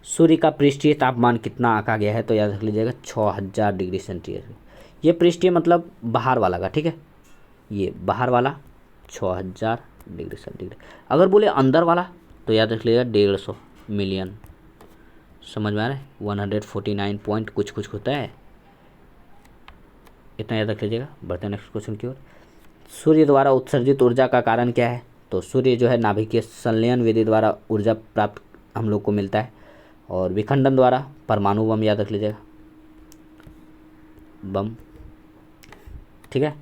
Speaker 1: सूर्य का पृष्ठीय तापमान कितना आंका गया है, तो याद रख लीजिएगा 6000 डिग्री सेंटीग्रेड। ये पृष्ठीय मतलब बाहर वाला का, ठीक है, ये बाहर वाला 6000 डिग्री सेंटीग्रेड। अगर बोले अंदर वाला तो याद रख लीजिएगा 150 मिलियन, समझ में आ रहा है, 149 पॉइंट कुछ कुछ होता है, इतना याद रख लीजिएगा। बढ़ते हैं नेक्स्ट क्वेश्चन की ओर। सूर्य द्वारा उत्सर्जित ऊर्जा का कारण क्या है, तो सूर्य जो है नाभिकीय संलयन विधि द्वारा ऊर्जा प्राप्त हम लोग को मिलता है, और विखंडन द्वारा परमाणु बम, याद रख लीजिएगा, बम, ठीक है।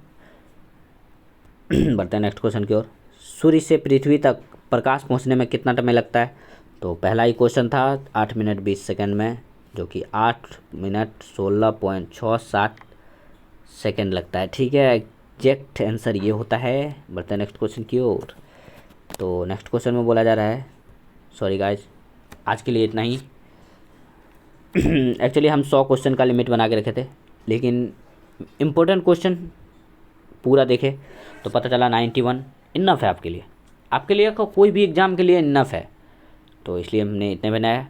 Speaker 1: बढ़ते हैं नेक्स्ट क्वेश्चन की ओर। सूर्य से पृथ्वी तक प्रकाश पहुंचने में कितना समय लगता है, तो पहला ही क्वेश्चन था 8 मिनट 20 सेकंड में, जो कि 8 मिनट 16.67 सेकंड लगता है, ठीक है। एग्जैक्ट आंसर ये होता है। बढ़ते हैं नेक्स्ट क्वेश्चन की ओर। तो नेक्स्ट क्वेश्चन में बोला जा रहा है, सॉरी गाइज, आज के लिए इतना ही। एक्चुअली हम 100 क्वेश्चन का लिमिट बना के रखे थे, लेकिन इम्पोर्टेंट क्वेश्चन पूरा देखे तो पता चला 91 इनफ है आपके लिए कोई भी एग्ज़ाम के लिए इनफ है, तो इसलिए हमने इतने बनाया।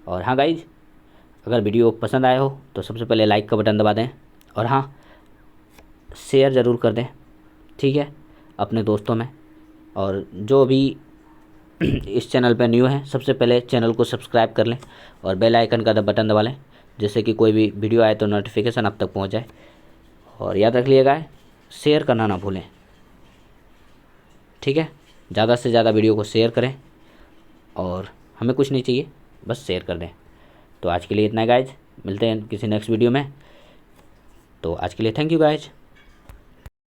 Speaker 1: और हाँ गाइज, अगर वीडियो पसंद आया हो तो सबसे पहले लाइक का बटन दबा दें, और हाँ शेयर ज़रूर कर दें, ठीक है, अपने दोस्तों में। और जो भी इस चैनल पर न्यू है सबसे पहले चैनल को सब्सक्राइब कर लें और बेल आइकन का बटन दबा लें, जिससे कि कोई भी वीडियो आए तो नोटिफिकेशन आप तक पहुंच जाए। और याद रख लिएगा, शेयर करना ना भूलें, ठीक है, ज़्यादा से ज़्यादा वीडियो को शेयर करें, और हमें कुछ नहीं चाहिए, बस शेयर कर दें। तो आज के लिए इतना है गाइज, मिलते हैं किसी नेक्स्ट वीडियो में। तो आज के लिए थैंक यू गाइज।